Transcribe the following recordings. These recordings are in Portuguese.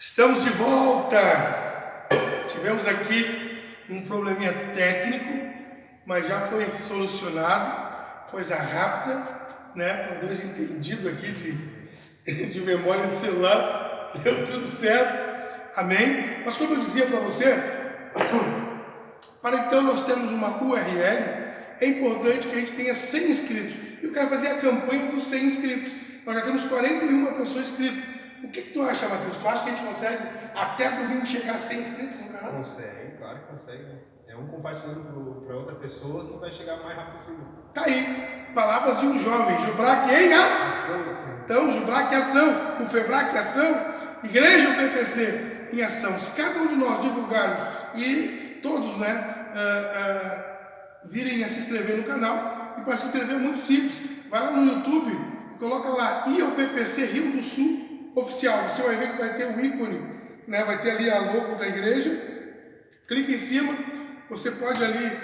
Estamos de volta! Tivemos aqui um probleminha técnico, mas já foi solucionado. Coisa rápida, né? Para Deus entendido aqui de memória de celular, deu tudo certo. Amém? Mas como eu dizia para você, para então nós termos uma URL, é importante que a gente tenha 100 inscritos. E eu quero fazer a campanha dos 100 inscritos. Nós já temos 41 pessoas inscritas. O que tu acha, Matheus? Tu acha que a gente consegue até domingo chegar a 100 inscritos no canal? Consegue, claro que consegue. É um compartilhando para outra pessoa que vai chegar mais rápido possível. Tá aí, palavras de um jovem, Jubrac em ação. Então, Jubrac em ação, o Febrac em ação, Igreja PPC em ação. Se cada um de nós divulgarmos e todos, virem a se inscrever no canal, e para se inscrever é muito simples, vai lá no YouTube e coloca lá IOPPC Rio do Sul Oficial. Você vai ver que vai ter o ícone, né? Vai ter ali a logo da igreja. Clica em cima, você pode ali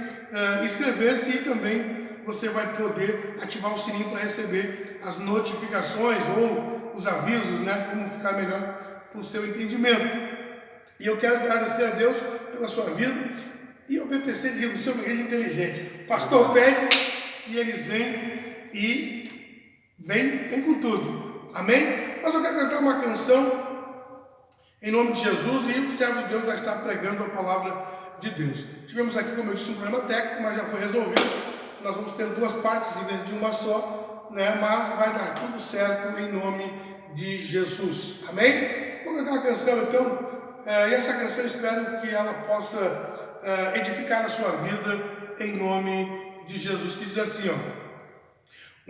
inscrever-se e também você vai poder ativar o sininho para receber as notificações ou os avisos, né? Como ficar melhor para o seu entendimento. E eu quero agradecer a Deus pela sua vida. E o PPC de Rio do Sul é uma igreja inteligente. O pastor pede e eles vêm e vem com tudo. Amém? Mas eu quero cantar uma canção em nome de Jesus e o servo de Deus vai estar pregando a palavra de Deus. Tivemos aqui, como eu disse, um problema técnico, mas já foi resolvido. Nós vamos ter duas partes em vez de uma só, né? Mas vai dar tudo certo em nome de Jesus. Amém? Vou cantar uma canção então, e essa canção eu espero que ela possa edificar a sua vida em nome de Jesus, que diz assim, ó.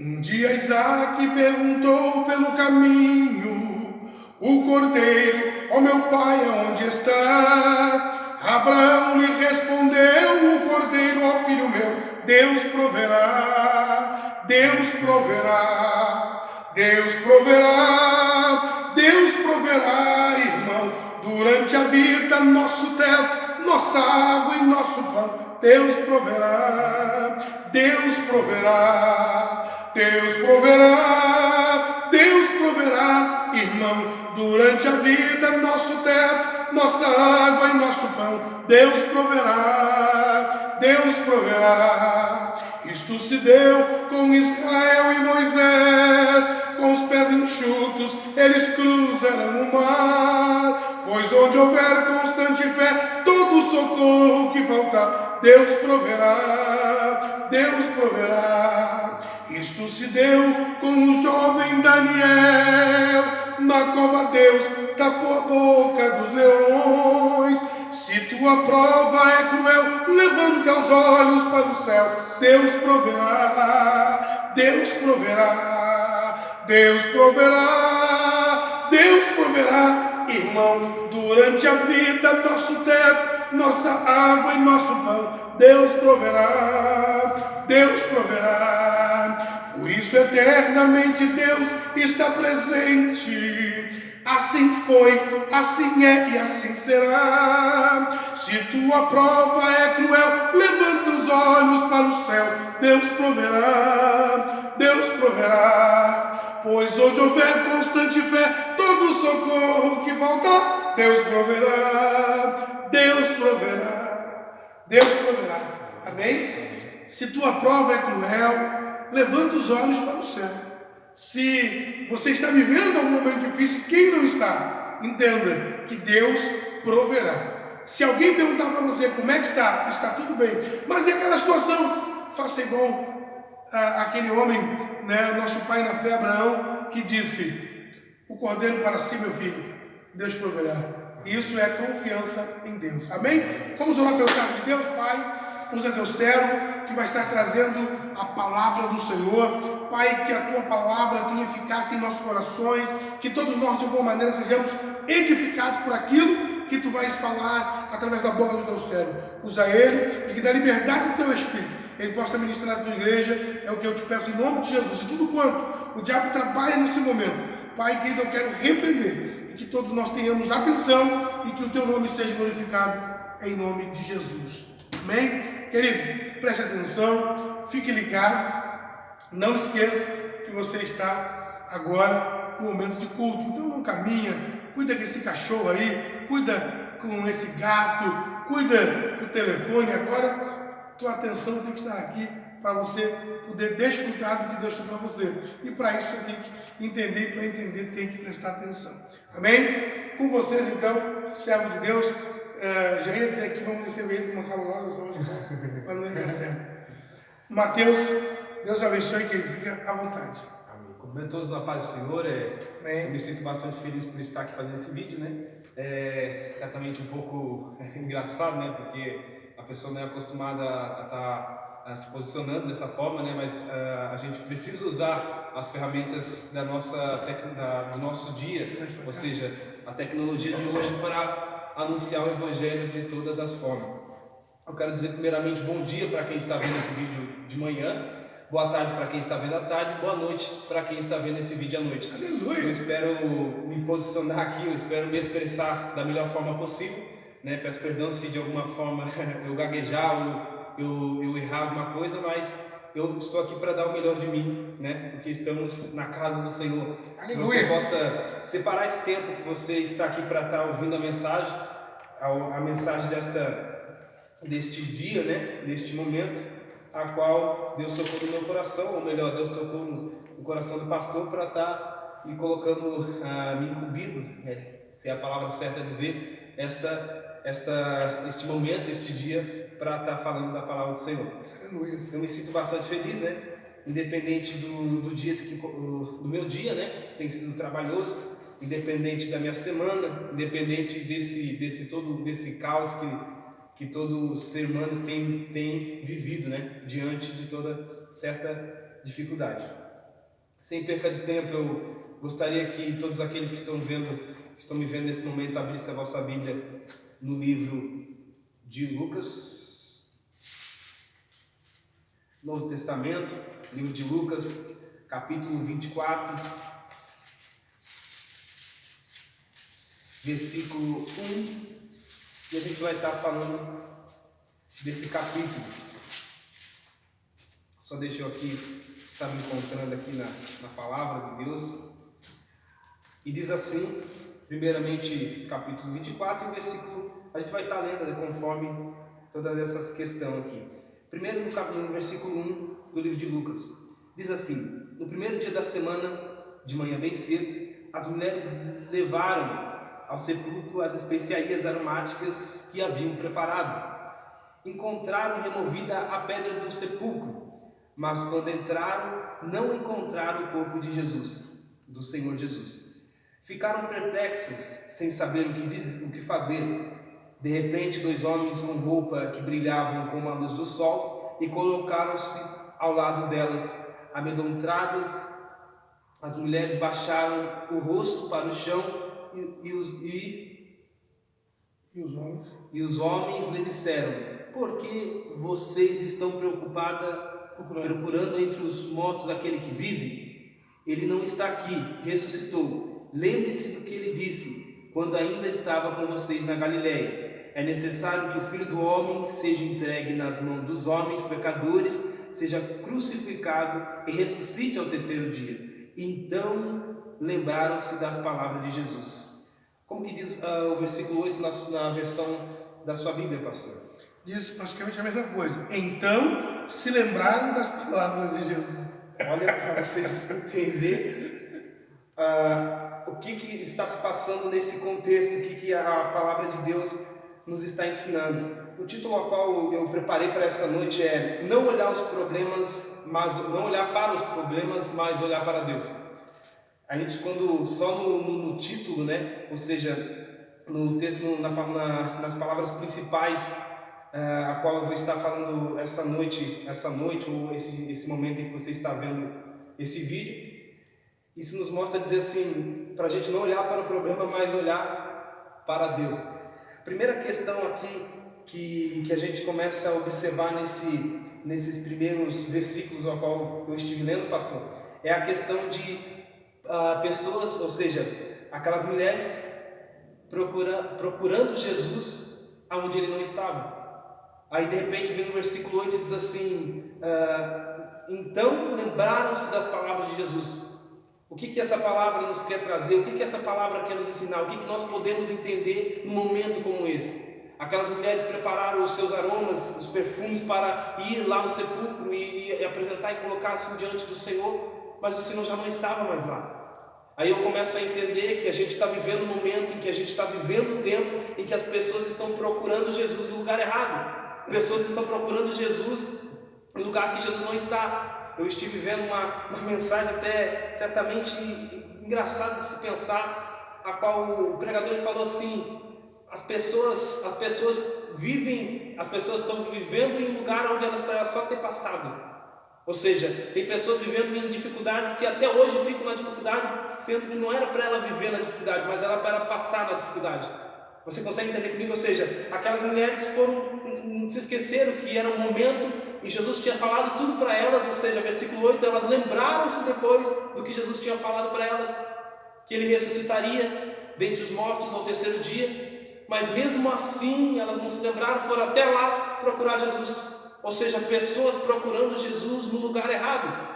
Um dia Isaac perguntou pelo caminho, o cordeiro, ó meu pai, aonde está? Abraão lhe respondeu, o cordeiro, ó filho meu, Deus proverá, Deus proverá, Deus proverá, Deus proverá, irmão, durante a vida, nosso teto, nossa água e nosso pão, Deus proverá, Deus proverá, Deus proverá, Deus proverá, irmão, durante a vida, nosso teto, nossa água e nosso pão, Deus proverá, Deus proverá. Isto se deu com Israel e Moisés, com os pés enxutos, eles cruzarão o mar, pois onde houver constante fé, todo socorro que faltar, Deus proverá, Deus proverá. Isto se deu com o jovem Daniel, na cova Deus tapou a boca dos leões. Se tua prova é cruel, levanta os olhos para o céu, Deus proverá, Deus proverá, Deus proverá, Deus proverá, irmão, durante a vida, nosso teto, nossa água e nosso pão, Deus proverá, Deus proverá. Por isso eternamente Deus está presente. Assim foi, assim é e assim será. Se tua prova é cruel, levanta os olhos para o céu, Deus proverá, Deus proverá. Pois onde houver constante fé, todo socorro que faltar, Deus proverá, Deus proverá, Deus proverá. Amém? Se tua prova é cruel, levanta os olhos para o céu. Se você está vivendo algum momento difícil, quem não está? Entenda que Deus proverá. Se alguém perguntar para você como é que está, está tudo bem. Mas e aquela situação? Faça igual aquele homem, né, nosso pai na fé, Abraão, que disse, o cordeiro para si, meu filho, Deus proverá. E isso é confiança em Deus. Amém? Vamos orar pelo servo de Deus, Pai. Usa teu servo que vai estar trazendo a palavra do Senhor. Pai, que a tua palavra tenha eficácia em nossos corações, que todos nós de alguma maneira sejamos edificados por aquilo que tu vais falar através da boca do teu servo. Usa ele e que da liberdade do teu Espírito ele possa ministrar a tua igreja. É o que eu te peço em nome de Jesus. E tudo quanto o diabo trabalha nesse momento, Pai querido, eu quero repreender e que todos nós tenhamos atenção e que o teu nome seja glorificado em nome de Jesus. Amém? Querido, preste atenção, fique ligado, não esqueça que você está agora no momento de culto. Então não caminha, cuida com esse cachorro aí, cuida com esse gato, cuida com o telefone. Agora tua atenção tem que estar aqui para você poder desfrutar do que Deus tem para você. E para isso você tem que entender, e para entender tem que prestar atenção. Amém? Com vocês então, servo de Deus, já ia dizer que vamos receber ele com uma calorosa salva de palmas, mas não ia dar certo. Mateus, Deus abençoe, que ele fica à vontade. Amém. Cumprimento todos na paz do Senhor. Eu me sinto bastante feliz por estar aqui fazendo esse vídeo, né? É certamente um pouco engraçado, né? Porque a pessoa não é acostumada a estar se posicionando dessa forma, né? Mas a gente precisa usar as ferramentas do nosso dia, ou seja, a tecnologia de hoje para anunciar o Evangelho de todas as formas. Eu quero dizer primeiramente bom dia para quem está vendo esse vídeo de manhã, boa tarde para quem está vendo à tarde, boa noite para quem está vendo esse vídeo à noite. Aleluia! Eu espero me posicionar aqui, eu espero me expressar da melhor forma possível, né? Peço perdão se de alguma forma eu gaguejar ou eu errar alguma coisa, mas eu estou aqui para dar o melhor de mim, né? Porque estamos na casa do Senhor. Aleluia! Que você possa separar esse tempo que você está aqui para estar ouvindo a mensagem deste dia, né? Deste momento, a qual Deus tocou no meu coração, ou melhor, Deus tocou no coração do pastor para estar me colocando, me incumbindo, se é a palavra certa a dizer, este momento, este dia, para estar falando da palavra do Senhor. Aleluia! Eu me sinto bastante feliz, né? Independente do dia do meu dia, né? Tem sido trabalhoso, independente da minha semana, independente desse caos que todo ser humano tem vivido, né? Diante de toda certa dificuldade. Sem perca de tempo, eu gostaria que todos aqueles que estão me vendo nesse momento, abrissem a vossa Bíblia no livro de Lucas, Novo Testamento, livro de Lucas, capítulo 24, versículo 1. E a gente vai estar falando desse capítulo. Só deixa eu aqui estar me encontrando aqui na palavra de Deus. E diz assim, primeiramente, capítulo 24, versículo. A gente vai estar lendo conforme todas essas questões aqui. Primeiro no versículo 1 do livro de Lucas. Diz assim: no primeiro dia da semana, de manhã bem cedo, as mulheres levaram ao sepulcro as especiarias aromáticas que haviam preparado. Encontraram removida a pedra do sepulcro, mas quando entraram, não encontraram o corpo de Jesus, do Senhor Jesus. Ficaram perplexas, sem saber o que fazer. De repente, 2 homens com roupa que brilhavam como a luz do sol e colocaram-se ao lado delas. Amedrontadas, as mulheres baixaram o rosto para o chão e os homens lhe disseram: por que vocês estão procurando entre os mortos aquele que vive? Ele não está aqui, ressuscitou. Lembre-se do que ele disse quando ainda estava com vocês na Galileia. É necessário que o Filho do Homem seja entregue nas mãos dos homens pecadores, seja crucificado e ressuscite ao terceiro dia. Então lembraram-se das palavras de Jesus. Como que diz o versículo 8 na versão da sua Bíblia, pastor? Diz praticamente a mesma coisa. Então se lembraram das palavras de Jesus. Olha, para vocês entenderem o que está se passando nesse contexto, o que a palavra de Deus nos está ensinando. O título ao qual eu preparei para essa noite é não olhar para os problemas, mas olhar para Deus. A gente, quando só no título, né, ou seja, no texto, nas palavras principais, a qual eu vou estar falando essa noite ou esse momento em que você está vendo esse vídeo, isso nos mostra dizer assim, para a gente não olhar para o problema, mas olhar para Deus. A primeira questão aqui que a gente começa a observar nesses primeiros versículos ao qual eu estive lendo, pastor, é a questão de pessoas, ou seja, aquelas mulheres procurando Jesus aonde ele não estava. Aí de repente vem no versículo 8 e diz assim: então lembraram-se das palavras de Jesus. O que essa palavra nos quer trazer? O que essa palavra quer nos ensinar? O que nós podemos entender num momento como esse? Aquelas mulheres prepararam os seus aromas, os perfumes para ir lá no sepulcro e apresentar e colocar assim diante do Senhor, mas o Senhor já não estava mais lá. Aí eu começo a entender que a gente está vivendo um momento em que a gente está vivendo um tempo em que as pessoas estão procurando Jesus no lugar errado. Pessoas estão procurando Jesus no lugar que Jesus não está. Eu estive vendo uma mensagem até certamente engraçada de se pensar, a qual o pregador ele falou assim: as pessoas estão vivendo em um lugar onde elas podem só ter passado. Ou seja, tem pessoas vivendo em dificuldades que até hoje ficam na dificuldade, sendo que não era para ela viver na dificuldade, mas era para ela passar na dificuldade. Você consegue entender comigo? Ou seja, aquelas mulheres se esqueceram que era um momento e Jesus tinha falado tudo para elas, ou seja, versículo 8, elas lembraram-se depois do que Jesus tinha falado para elas, que ele ressuscitaria dentre os mortos ao terceiro dia, mas mesmo assim elas não se lembraram, foram até lá procurar Jesus. Ou seja, pessoas procurando Jesus no lugar errado.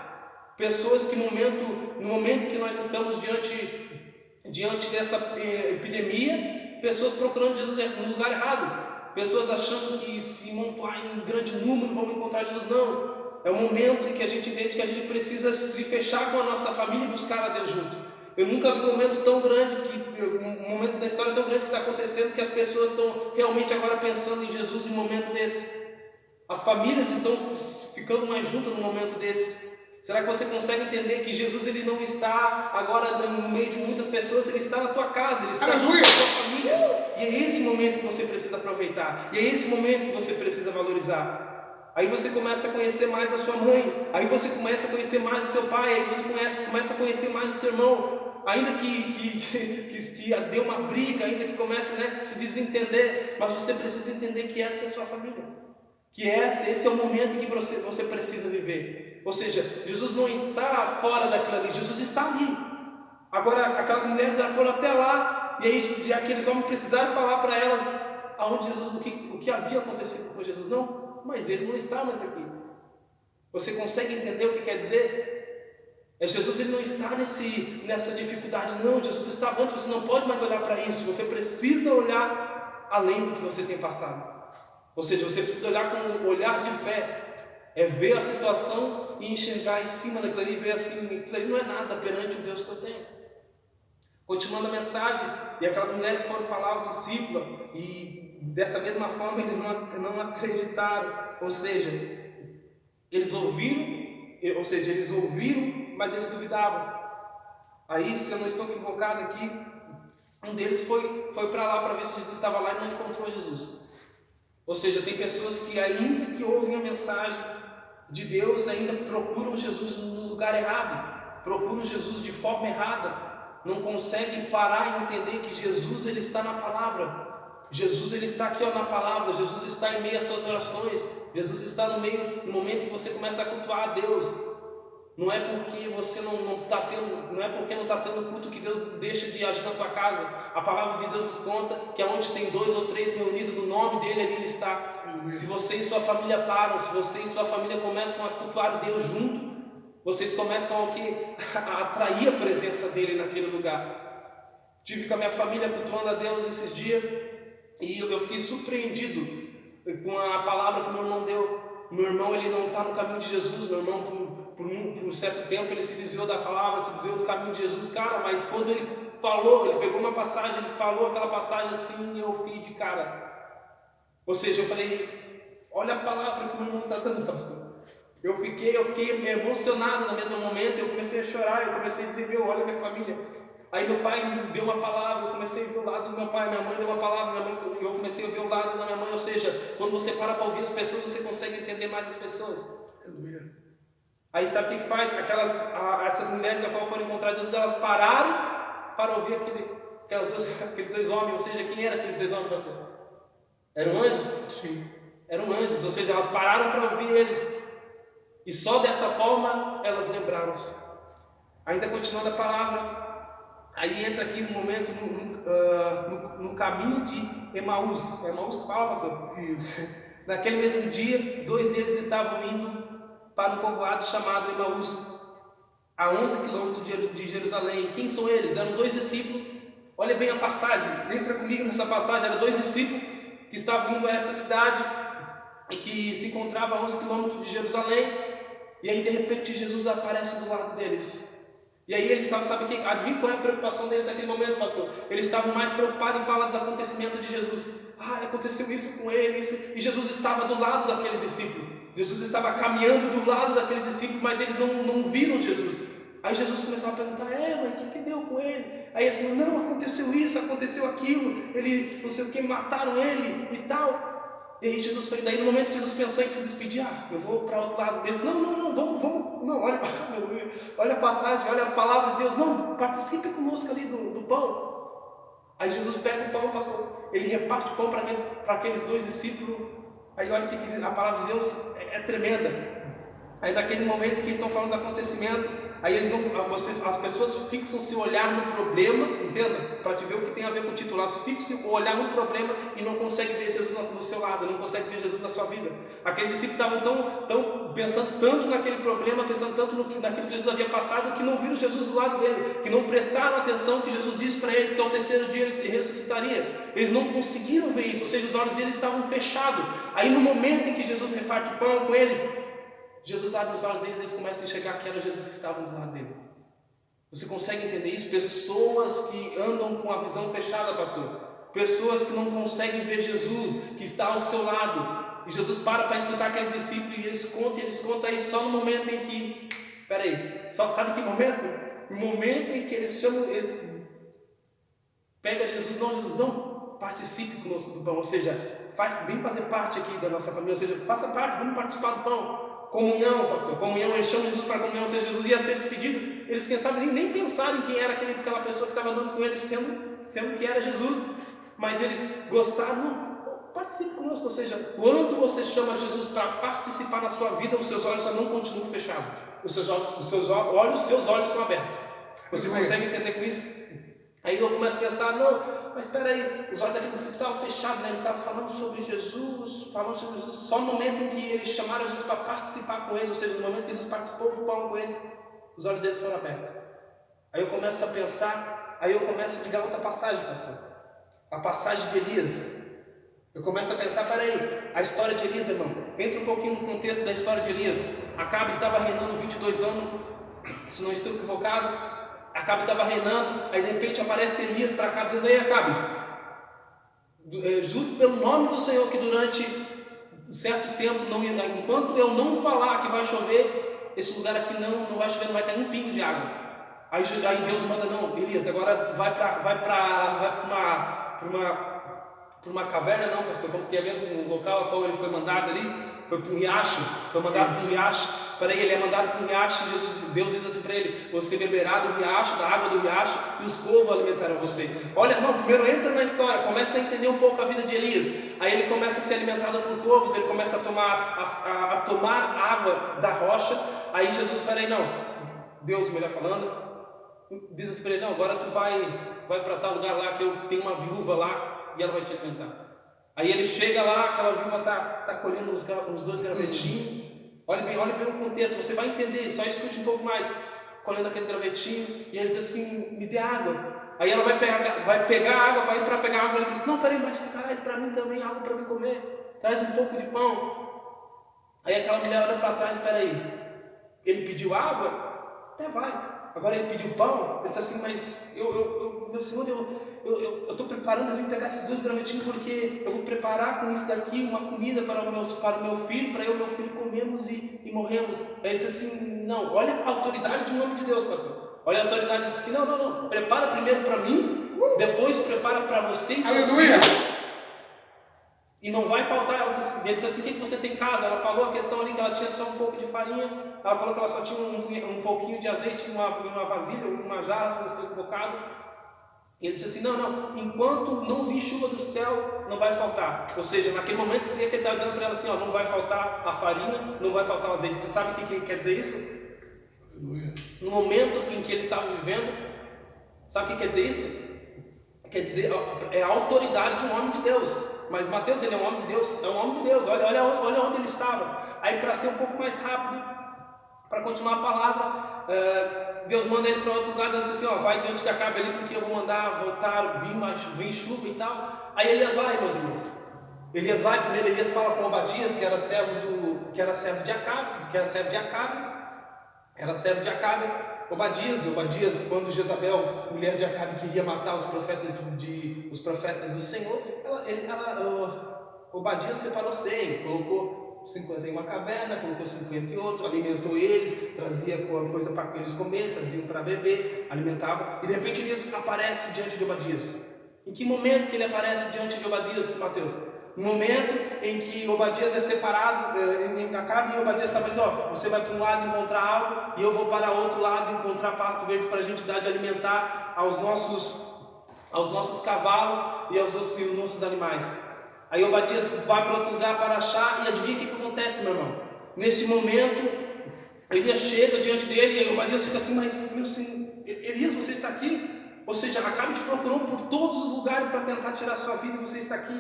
Pessoas que no momento que nós estamos diante dessa epidemia, pessoas procurando Jesus no lugar errado. Pessoas achando que se montar em grande número vão encontrar Jesus. Não. É o momento em que a gente entende que a gente precisa se fechar com a nossa família e buscar a Deus junto. Eu nunca vi um momento tão grande, um momento da história tão grande que está acontecendo, que as pessoas estão realmente agora pensando em Jesus em um momento desse. As famílias estão ficando mais juntas num momento desse. Será que você consegue entender que Jesus ele não está agora no meio de muitas pessoas, ele está na tua casa, ele está junto com a tua família. E é esse momento que você precisa aproveitar. E é esse momento que você precisa valorizar. Aí você começa a conhecer mais a sua mãe. Aí você começa a conhecer mais o seu pai. Aí você começa a conhecer mais o seu irmão. Ainda que dê uma briga, ainda que comece a se desentender. Mas você precisa entender que essa é a sua família. Que esse é o momento em que você precisa viver. Ou seja, Jesus não está fora daquilo ali, Jesus está ali. Agora, aquelas mulheres foram até lá, e aqueles homens precisaram falar para elas aonde Jesus, o que havia acontecido com Jesus. Não, mas ele não está mais aqui. Você consegue entender o que quer dizer? Jesus ele não está nessa dificuldade, não. Jesus está onde você não pode mais olhar para isso, você precisa olhar além do que você tem passado. Ou seja, você precisa olhar com um olhar de fé, é ver a situação e enxergar em cima daquilo ali, ver assim, aquilo ali não é nada perante o Deus que eu tenho. Continuando a mensagem, e aquelas mulheres foram falar aos discípulos, e dessa mesma forma eles não acreditaram, ou seja, eles ouviram, mas eles duvidavam. Aí, se eu não estou equivocado aqui, um deles foi para lá para ver se Jesus estava lá e não encontrou Jesus. Ou seja, tem pessoas que ainda que ouvem a mensagem de Deus, ainda procuram Jesus no lugar errado, procuram Jesus de forma errada, não conseguem parar e entender que Jesus ele está na palavra, Jesus ele está aqui na palavra, Jesus está em meio às suas orações, Jesus está no momento que você começa a cultuar a Deus. Não é porque você não está tendo culto que Deus deixa de agir na tua casa. A palavra de Deus nos conta que aonde tem 2 ou 3 reunidos no nome dele, ali ele está. Se você e sua família param, se você e sua família começam a cultuar Deus junto, vocês começam a atrair a presença dele naquele lugar. Tive com a minha família cultuando a Deus esses dias e eu fiquei surpreendido com a palavra que meu irmão deu. Meu irmão ele não está no caminho de Jesus. Meu irmão por um certo tempo ele se desviou da palavra, se desviou do caminho de Jesus, cara, mas quando ele falou, ele pegou uma passagem, ele falou aquela passagem assim, e eu fiquei de cara. Ou seja, eu falei, olha a palavra que o meu irmão está dando, pastor. Eu fiquei emocionado no mesmo momento, eu comecei a chorar, eu comecei a dizer, olha a minha família. Aí meu pai me deu uma palavra, eu comecei a ver o lado do meu pai, minha mãe deu uma palavra, eu comecei a ver o lado da minha mãe. Ou seja, quando você para ouvir as pessoas, você consegue entender mais as pessoas. Aleluia. Aí sabe o que faz? Essas mulheres a qual foram encontradas Jesus, elas pararam para ouvir aqueles 2 homens. Ou seja, quem eram aqueles 2 homens, pastor? Eram anjos? Sim. Eram anjos, ou seja, elas pararam para ouvir eles. E só dessa forma elas lembraram-se. Ainda continuando a palavra, aí entra aqui um momento no caminho de Emaús. Emaús que fala, pastor? Isso. Naquele mesmo dia, 2 deles estavam indo para um povoado chamado Emaús. a 11 quilômetros de Jerusalém. Quem são eles? Eram 2 discípulos. Olha bem a passagem, entra comigo nessa passagem. Eram 2 discípulos que estavam indo a essa cidade e que se encontrava a 11 quilômetros de Jerusalém. E aí de repente Jesus aparece do lado deles. E aí eles estavam, adivinha qual é a preocupação deles naquele momento, pastor? Eles estavam mais preocupados em falar dos acontecimentos de Jesus. Aconteceu isso com eles. E Jesus estava do lado daqueles discípulos. Jesus estava caminhando do lado daqueles discípulos, mas eles não viram Jesus. Aí Jesus começava a perguntar, mas o que deu com ele? Aí eles falaram, não, aconteceu isso, aconteceu aquilo, ele, não sei o que, mataram ele e tal. E aí Jesus foi, daí no momento que Jesus pensou em se despedir, eu vou para outro lado deles, não, vamos, não, olha a passagem, olha a palavra de Deus, não, participe conosco ali do pão. Aí Jesus pega o pão, pastor, ele reparte o pão para aqueles 2 discípulos. Aí olha que a palavra de Deus é tremenda. Aí naquele momento que eles estão falando do acontecimento, aí as pessoas fixam seu olhar no problema, entenda? Para te ver o que tem a ver com o título, elas fixam o olhar no problema e não conseguem ver Jesus no seu lado, não conseguem ver Jesus na sua vida. Aqueles discípulos estavam tão pensando tanto naquele problema, pensando tanto naquilo que Jesus havia passado, que não viram Jesus do lado dele, que não prestaram atenção que Jesus disse para eles que ao 3º dia ele se ressuscitaria. Eles não conseguiram ver isso, ou seja, os olhos deles estavam fechados. Aí no momento em que Jesus reparte o pão com eles, Jesus abre os olhos deles e eles começam a enxergar que era Jesus que estavam do lado dele. Você consegue entender isso? Pessoas que andam com a visão fechada, pastor. Pessoas que não conseguem ver Jesus, que está ao seu lado. E Jesus para escutar aqueles discípulos e eles contam aí só no momento em que... sabe que momento? O momento em que eles chamam... Pega Jesus, não, participe conosco do pão. Ou seja, vem fazer parte aqui da nossa família. Ou seja, faça parte, vamos participar do pão. Comunhão, pastor, comunhão, eles chamam Jesus para comunhão, ou seja, Jesus ia ser despedido, eles quem sabe nem pensaram em quem era aquela pessoa que estava andando com eles, sendo que era Jesus, mas eles gostaram, participe conosco, ou seja, quando você chama Jesus para participar na sua vida, os seus olhos já não continuam fechados, os seus olhos são abertos. Você consegue entender com isso? Aí eu começo a pensar, mas espera aí, os olhos daqueles discípulos estavam fechados, né? Eles estavam falando sobre Jesus, só no momento em que eles chamaram Jesus para participar com eles, ou seja, no momento que Jesus participou do pão com eles, os olhos deles foram abertos. Aí eu começo a pensar, aí eu começo a ligar outra passagem, pastor, a passagem de Elias. Eu começo a pensar, a história de Elias, irmão, entra um pouquinho no contexto da história de Elias. Acabe estava reinando 22 anos, se não estou equivocado. Acabe estava reinando, aí de repente aparece Elias para Acabe dizendo, ei Acabe, juro pelo nome do Senhor que durante certo tempo, enquanto eu não falar que vai chover, esse lugar aqui não vai chover, não vai cair um pingo de água. Aí Deus manda, Elias, agora vai para uma caverna, não, pastor, porque é mesmo o local ao qual ele foi mandado ali, foi para um riacho, foi mandado para um riacho. Ele é mandado para um riacho e Deus diz assim para ele, você beberá do riacho, da água do riacho, e os corvos alimentarão você. Primeiro entra na história, começa a entender um pouco a vida de Elias. Aí ele começa a ser alimentado por corvos, ele começa a tomar água da rocha. Aí Jesus, Deus, melhor falando, diz assim para ele, agora tu vai para tal lugar lá, que eu tenho uma viúva lá, e ela vai te alimentar. Aí ele chega lá, aquela viúva está colhendo uns 2 gravetinhos. Olha bem o contexto, você vai entender, só escute um pouco mais. Colhendo aquele gravetinho, e ele diz assim, me dê água. Aí ela vai pegar água, vai para pegar água, ele diz, mas traz para mim também água para mim comer, traz um pouco de pão. Aí aquela mulher olha para trás, ele pediu água? Até vai. Agora ele pediu pão, ele diz assim, mas meu senhor, eu estou preparando, eu vim pegar esses 2 gravetinhos porque eu vou preparar com isso daqui uma comida para o meu filho, para eu e meu filho comemos e morremos. Aí ele diz assim, olha a autoridade de nome de Deus, pastor. Olha a autoridade, ele diz assim, não, prepara primeiro para mim, depois prepara para vocês. Aleluia! E não vai faltar. Ele diz assim, o que você tem em casa? Ela falou a questão ali que ela tinha só um pouco de farinha, ela falou que ela só tinha um pouquinho de azeite em uma vasilha, uma jarra, se não estou equivocado. E ele disse assim, enquanto não vir chuva do céu, não vai faltar. Ou seja, naquele momento que ele estava dizendo para ela assim, não vai faltar a farinha, não vai faltar o azeite. Você sabe o que quer dizer isso? Aleluia. No momento em que ele estava vivendo, sabe o que quer dizer isso? Quer dizer, é a autoridade de um homem de Deus. Mas Mateus, ele é um homem de Deus, olha onde ele estava. Aí para ser um pouco mais rápido, para continuar a palavra, Deus manda ele para outro lugar, Deus diz assim, ó, vai diante de Acabe ali, porque eu vou mandar voltar, vir chuva e tal. Aí Elias vai, meus irmãos. Elias vai, primeiro Elias fala com Obadias, que era servo de Acabe. Obadias, quando Jezabel, mulher de Acabe, queria matar os profetas do Senhor, Obadias separou 100, colocou 50 em uma caverna, colocou 50 em outro, alimentou eles, trazia coisa para eles comer, traziam para beber, alimentava, e de repente Elias aparece diante de Obadias. Em que momento que ele aparece diante de Obadias, Mateus? No momento em que Obadias é separado, Acabe e Obadias estavam ali, ó, você vai para um lado encontrar algo, e eu vou para outro lado encontrar pasto verde para a gente dar de alimentar aos nossos cavalos e aos nossos animais. Aí Obadias vai para outro lugar para achar, e adivinha o que acontece, meu irmão? Nesse momento, Elias chega diante dele, e Obadias fica assim, mas meu senhor, Elias, você está aqui? Ou seja, Acabe te procurou por todos os lugares para tentar tirar a sua vida, e você está aqui.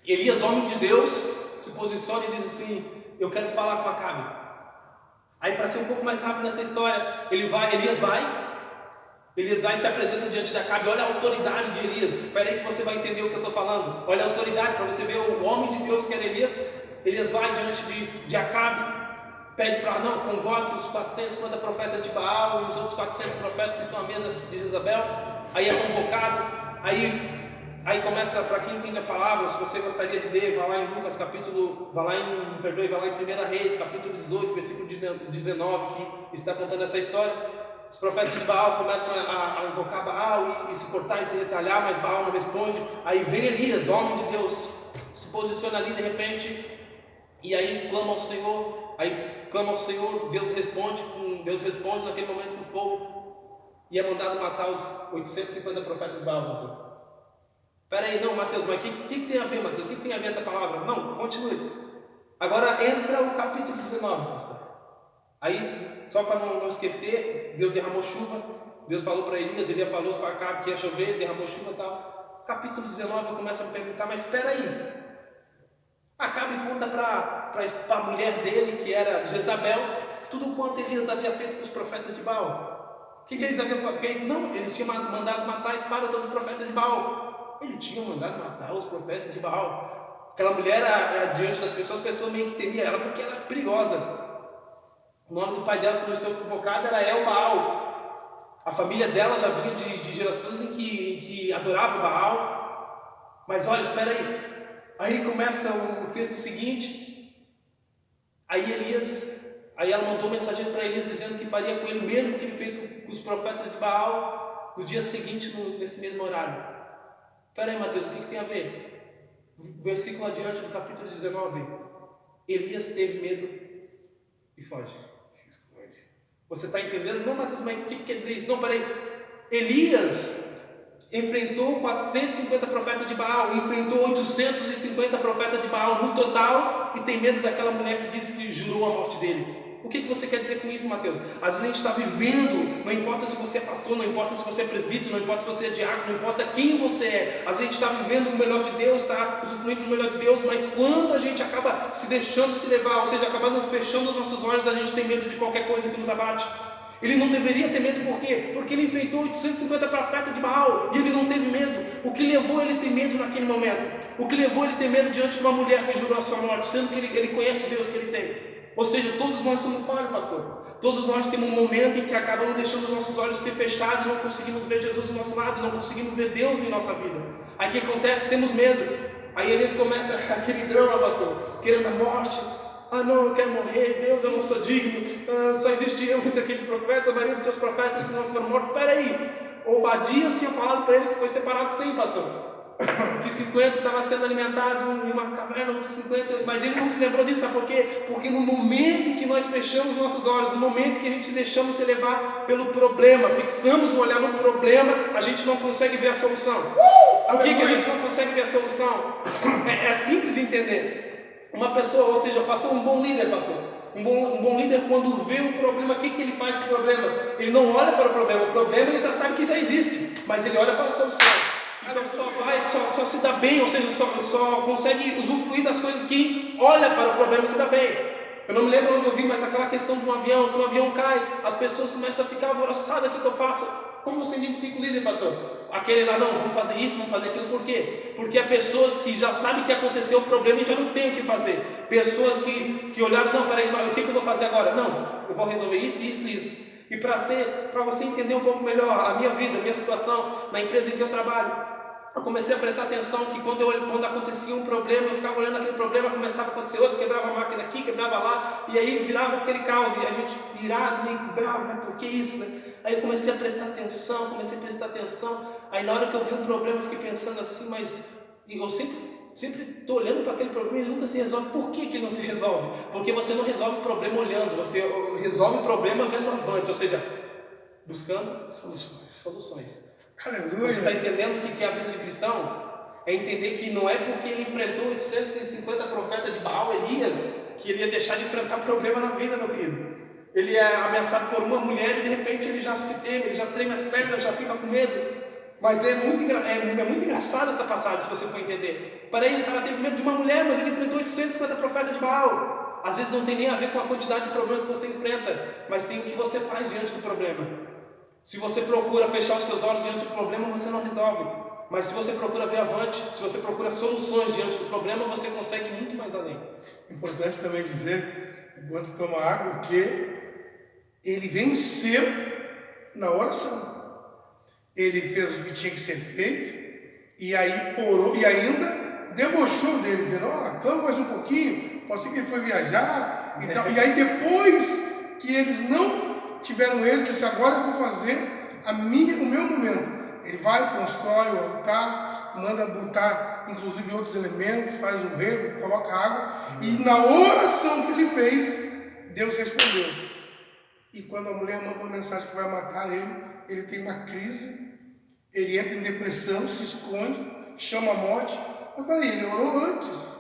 Elias, homem de Deus, se posiciona e diz assim, eu quero falar com Acabe. Aí, para ser um pouco mais rápido nessa história, Elias vai e se apresenta diante de Acabe. Olha a autoridade de Elias. Espera aí que você vai entender o que eu estou falando. Olha a autoridade, para você ver o homem de Deus que era Elias. Elias vai diante de Acabe, pede para, convoque os 450 profetas de Baal e os outros 400 profetas que estão à mesa de Jezabel. Aí é convocado, aí começa, para quem entende a palavra, se você gostaria de ler, vai lá em Lucas vai lá em 1 Reis, capítulo 18, versículo 19, que está contando essa história. Os profetas de Baal começam a invocar Baal e se cortar e se retalhar, mas Baal não responde. Aí vem Elias, homem de Deus, se posiciona ali de repente, e aí clama ao Senhor. Deus responde naquele momento com fogo, e é mandado matar os 850 profetas de Baal. Espera aí, Mateus, mas o que tem a ver, Mateus? O que tem a ver essa palavra? Não, continue. Agora entra o capítulo 19, pastor. Aí, só para não esquecer, Deus derramou chuva. Deus falou para Elias, Elias falou para Acabe que ia chover, derramou chuva e tal. Capítulo 19, eu começo a me perguntar, mas espera aí. Acabe conta para a mulher dele, que era Jezabel, tudo quanto Elias havia feito com os profetas de Baal. O que eles haviam feito? Não, eles tinham mandado matar a espada de todos os profetas de Baal. Ele tinha mandado matar os profetas de Baal. Aquela mulher, diante das pessoas, as pessoas meio que temiam ela porque ela era perigosa. O nome do pai dela, se não estou equivocado, era El Baal. A família dela já vinha de gerações em que adorava o Baal. Mas olha, espera aí. Aí começa o texto seguinte. Aí ela mandou um mensageiro para Elias dizendo que faria com ele o mesmo que ele fez com os profetas de Baal no dia seguinte, nesse mesmo horário. Espera aí, Mateus, o que tem a ver? Versículo adiante do capítulo 19. Elias teve medo e foge. Você está entendendo? Não, Mateus, mas o que quer dizer isso? Não, peraí. Elias enfrentou 450 profetas de Baal, enfrentou 850 profetas de Baal no total, e tem medo daquela mulher que disse que jurou a morte dele. O que você quer dizer com isso, Mateus? Às vezes a gente está vivendo, não importa se você é pastor, não importa se você é presbítero, não importa se você é diácono, não importa quem você é, às vezes a gente está vivendo o melhor de Deus, está usufruindo do melhor de Deus, mas quando a gente acaba se deixando se levar, ou seja, acabando fechando os nossos olhos, a gente tem medo de qualquer coisa que nos abate. Ele não deveria ter medo, por quê? Porque ele enfrentou 850 profetas de Baal e ele não teve medo. O que levou ele a ter medo naquele momento? O que levou ele a ter medo diante de uma mulher que jurou a sua morte, sendo que ele conhece o Deus que ele tem? Ou seja, todos nós somos falhos, pastor. Todos nós temos um momento em que acabamos deixando nossos olhos ser fechados e não conseguimos ver Jesus do nosso lado, não conseguimos ver Deus em nossa vida. Aí o que acontece? Temos medo. Aí eles começam aquele drama, pastor, querendo a morte. Não, eu quero morrer, Deus, eu não sou digno, só existe eu entre aqueles profetas, a maioria dos teus profetas, se não foram mortos. Espera aí, Obadias tinha falado para ele que foi separado 100, pastor, que 50 estava sendo alimentado em uma caverna, outros 50, mas ele não se lembrou disso, sabe por quê? Porque no momento em que nós fechamos nossos olhos, no momento em que a gente se deixamos se levar pelo problema, fixamos o olhar no problema, a gente não consegue ver a solução. Por que a gente não consegue ver a solução? É simples de entender. Uma pessoa, ou seja, pastor, um bom líder, pastor. Um bom líder, quando vê um problema, o que ele faz com o problema? Ele não olha para o problema ele já sabe que já existe, mas ele olha para a solução. Então só se dá bem, ou seja, só consegue usufruir das coisas que olha para o problema e se dá bem. Eu não me lembro onde eu vi, mas aquela questão de um avião, se um avião cai, as pessoas começam a ficar alvoroçadas, o que eu faço? Como você identifica o líder, pastor? Aquele lá, não, vamos fazer isso, vamos fazer aquilo, por quê? Porque há pessoas que já sabem que aconteceu o problema e já não tem o que fazer. Pessoas que olharam, não, peraí, o que eu vou fazer agora? Não, eu vou resolver isso, isso, isso. E para você entender um pouco melhor a minha vida, a minha situação, na empresa em que eu trabalho, eu comecei a prestar atenção que quando acontecia um problema, eu ficava olhando aquele problema, começava a acontecer outro, quebrava a máquina aqui, quebrava lá, e aí virava aquele caos, e a gente virado, meio bravo, mas por que isso, né? Aí eu comecei a prestar atenção, aí na hora que eu vi um problema, eu fiquei pensando assim, mas eu sempre estou olhando para aquele problema e ele nunca se resolve. Por que ele não se resolve? Porque você não resolve o problema olhando, você resolve o problema vendo avante, ou seja, buscando soluções. Aleluia. Você está entendendo o que é a vida de cristão? É entender que não é porque ele enfrentou 850 profetas de Baal, Elias, que ele ia deixar de enfrentar problema na vida, meu querido. Ele é ameaçado por uma mulher e de repente ele já se teme, ele já treme as pernas, já fica com medo. Mas é muito engraçado essa passagem, se você for entender. Peraí, o cara teve medo de uma mulher, mas ele enfrentou 850 profetas de Baal. Às vezes não tem nem a ver com a quantidade de problemas que você enfrenta, mas tem o que você faz diante do problema. Se você procura fechar os seus olhos diante do problema, você não resolve. Mas se você procura ver avante, se você procura soluções diante do problema, você consegue muito mais além. Importante também dizer, enquanto toma água, que ele venceu na oração. Ele fez o que tinha que ser feito, e aí orou, e ainda debochou dele, dizendo, clama mais um pouquinho, pode ser que ele foi viajar, e tal. E aí depois que eles não tiveram êxito, disse, agora eu vou fazer o meu momento. Ele vai, constrói o altar, manda botar inclusive outros elementos, faz um rego, coloca água, e na oração que ele fez, Deus respondeu. E quando a mulher manda uma mensagem que vai matar ele tem uma crise, ele entra em depressão, se esconde, chama a morte. Mas peraí, ele orou antes.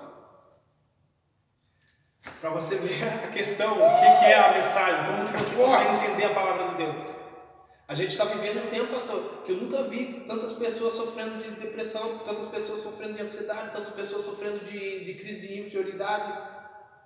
Para você ver a questão, o que é a mensagem, como que você consegue entender a palavra de Deus. A gente está vivendo um tempo, pastor, que eu nunca vi tantas pessoas sofrendo de depressão, tantas pessoas sofrendo de ansiedade, tantas pessoas sofrendo de crise de inferioridade,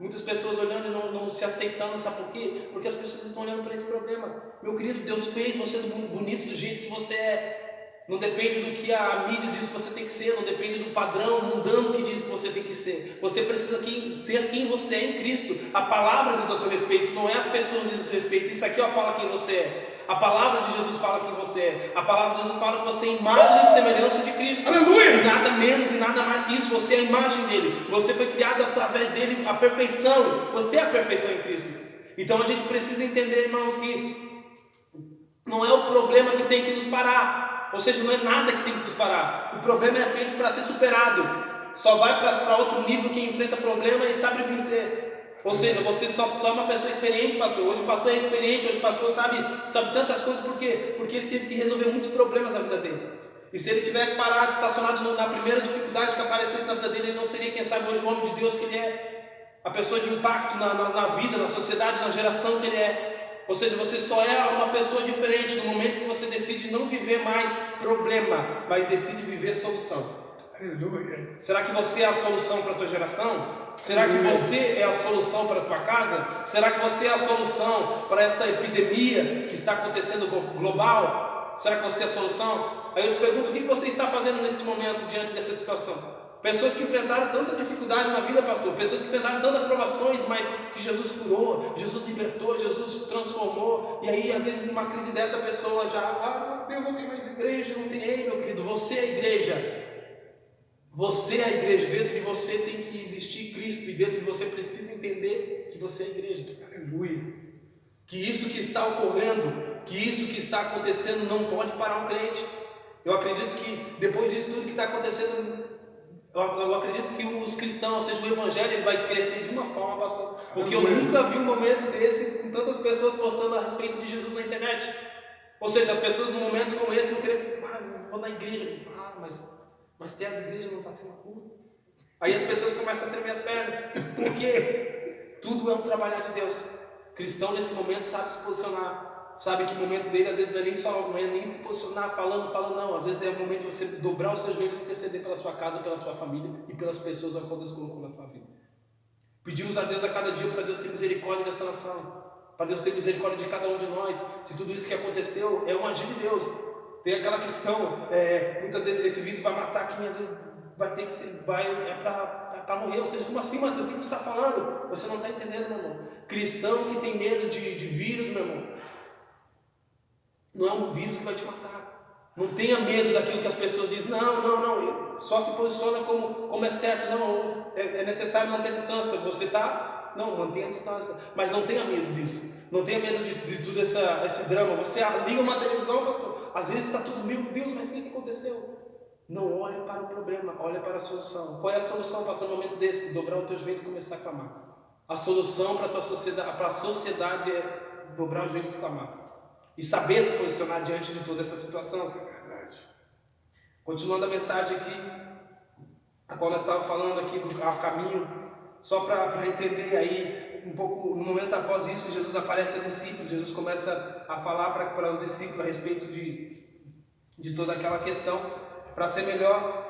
muitas pessoas olhando e não se aceitando, sabe por quê? Porque as pessoas estão olhando para esse problema. Meu querido, Deus fez você bonito do jeito que você é. Não depende do que a mídia diz que você tem que ser, não depende do padrão mundano que diz que você tem que ser. Você precisa ser quem você é em Cristo. A palavra diz ao seu respeito, não é as pessoas dizem ao seu respeito. Isso aqui fala quem você é. A palavra de Jesus fala quem você é. A palavra de Jesus fala que você é imagem e semelhança de Cristo. Aleluia! E nada menos e nada mais que isso. Você é a imagem dele. Você foi criado através dele, a perfeição. Você é a perfeição em Cristo. Então a gente precisa entender, irmãos, que não é o problema que tem que nos parar. Ou seja, não é nada que tem que nos parar. O problema é feito para ser superado. Só vai para outro nível quem enfrenta problema e sabe vencer. Ou seja, você só é uma pessoa experiente, pastor. Hoje o pastor é experiente, hoje o pastor sabe tantas coisas. Por quê? Porque ele teve que resolver muitos problemas na vida dele. E se ele tivesse parado, estacionado na primeira dificuldade que aparecesse na vida dele, ele não seria, quem sabe, hoje o homem de Deus que ele é. A pessoa de impacto na vida, na sociedade, na geração que ele é. Ou seja, você só é uma pessoa diferente no momento que você decide não viver mais problema, mas decide viver solução. Aleluia. Será que você é a solução para a tua geração? Será que você é a solução para a tua casa? Será que você é a solução para essa epidemia que está acontecendo global? Será que você é a solução? Aí eu te pergunto, o que você está fazendo nesse momento diante dessa situação? Pessoas que enfrentaram tanta dificuldade na vida, pastor. Pessoas que enfrentaram tantas provações, mas que Jesus curou, Jesus libertou, Jesus transformou. E aí, às vezes, numa crise dessa, a pessoa já, eu não tenho mais igreja, não tem. Ei, meu querido, você é a igreja. Você é a igreja. Dentro de você tem que existir Cristo. E dentro de você precisa entender que você é a igreja. Aleluia. Que isso que está ocorrendo, que isso que está acontecendo não pode parar um crente. Eu acredito que depois disso tudo que está acontecendo, eu acredito que os cristãos, ou seja, o evangelho, ele vai crescer de uma forma, pastor. Porque eu nunca vi um momento desse com tantas pessoas postando a respeito de Jesus na internet. Ou seja, as pessoas num momento como esse vão querer, vou na igreja, mas tem as igrejas, não está tendo culto. Aí as pessoas começam a tremer as pernas. Por quê? Tudo é um trabalhar de Deus. Cristão nesse momento sabe se posicionar. Sabe que momentos dele, às vezes, não é nem se posicionar falando, não. Às vezes é o momento de você dobrar os seus joelhos e interceder pela sua casa, pela sua família e pelas pessoas a qual Deus colocou na tua vida. Pedimos a Deus a cada dia para Deus ter misericórdia dessa nação, para Deus ter misericórdia de cada um de nós. Se tudo isso que aconteceu é um agir de Deus. Tem aquela questão, muitas vezes esse vírus vai matar quem às vezes vai ter que ser, para morrer. Ou seja, como assim, Mateus, o que tu está falando? Você não está entendendo, meu irmão. Cristão que tem medo de vírus, meu irmão, não é um vírus que vai te matar. Não tenha medo daquilo que as pessoas dizem. Não, só se posiciona como é certo. Não, é necessário manter a distância. Você está? Não, mantenha a distância. Mas não tenha medo disso. Não tenha medo de tudo esse drama. Você liga uma televisão, pastor, às vezes está tudo, meu Deus, mas o que aconteceu? Não olhe para o problema, olhe para a solução. Qual é a solução, pastor, no momento desse? Dobrar o teu joelho e começar a clamar. A solução para a sociedade é dobrar o joelho e clamar. E saber se posicionar diante de toda essa situação. Continuando a mensagem aqui, a qual nós estávamos falando aqui do caminho, só para entender aí um pouco, no momento após isso, Jesus aparece a discípulos, Jesus começa a falar para os discípulos a respeito de toda aquela questão, para ser melhor.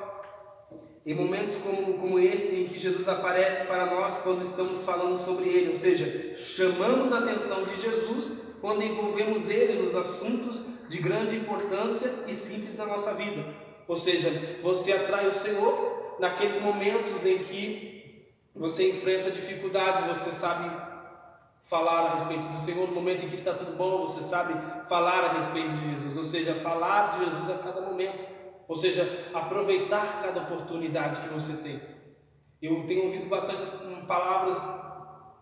Em momentos como esse, em que Jesus aparece para nós quando estamos falando sobre Ele, ou seja, chamamos a atenção de Jesus quando envolvemos Ele nos assuntos de grande importância e simples na nossa vida. Ou seja, você atrai o Senhor naqueles momentos em que você enfrenta dificuldade, você sabe falar a respeito do Senhor. No momento em que está tudo bom, você sabe falar a respeito de Jesus, ou seja, falar de Jesus a cada momento. Ou seja, aproveitar cada oportunidade que você tem. Eu tenho ouvido bastante palavras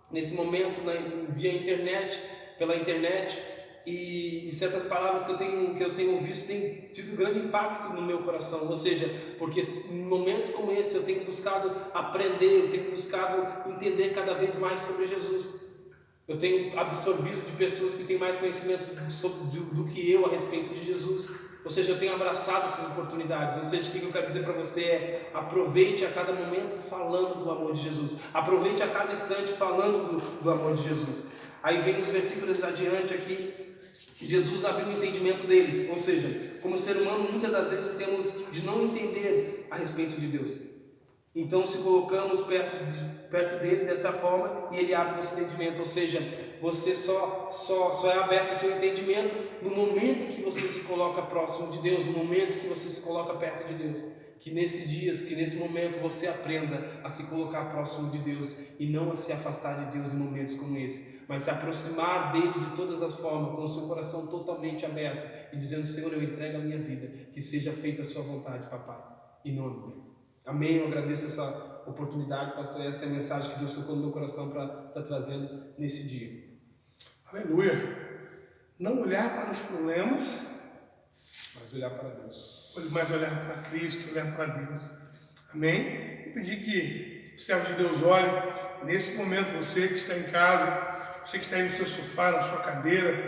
nesse momento via internet, pela internet, e certas palavras que eu tenho visto têm tido grande impacto no meu coração. Ou seja, porque em momentos como esse eu tenho buscado aprender, eu tenho buscado entender cada vez mais sobre Jesus. Eu tenho absorvido de pessoas que têm mais conhecimento do que eu a respeito de Jesus. Ou seja, eu tenho abraçado essas oportunidades. Ou seja, o que eu quero dizer para você é: aproveite a cada momento falando do amor de Jesus. Aproveite a cada instante falando do amor de Jesus. Aí vem os versículos adiante aqui. Jesus abriu o entendimento deles. Ou seja, como ser humano, muitas das vezes temos de não entender a respeito de Deus. Então, se colocamos perto dele dessa forma, e ele abre o nosso entendimento. Ou seja, você só é aberto o seu entendimento no momento em que você se coloca próximo de Deus, no momento em que você se coloca perto de Deus. Que nesses dias, que nesse momento você aprenda a se colocar próximo de Deus e não a se afastar de Deus em momentos como esse, mas se aproximar dele de todas as formas, com o seu coração totalmente aberto e dizendo: Senhor, eu entrego a minha vida, que seja feita a sua vontade, papai, e não a minha. Amém. Eu agradeço essa oportunidade, pastor, e essa é a mensagem que Deus tocou no meu coração para estar trazendo nesse dia. Aleluia. Não olhar para os problemas, mas olhar para Deus. Mas olhar para Cristo, olhar para Deus. Amém? Vou pedir que o servo de Deus ore. E nesse momento, você que está em casa, você que está aí no seu sofá, na sua cadeira,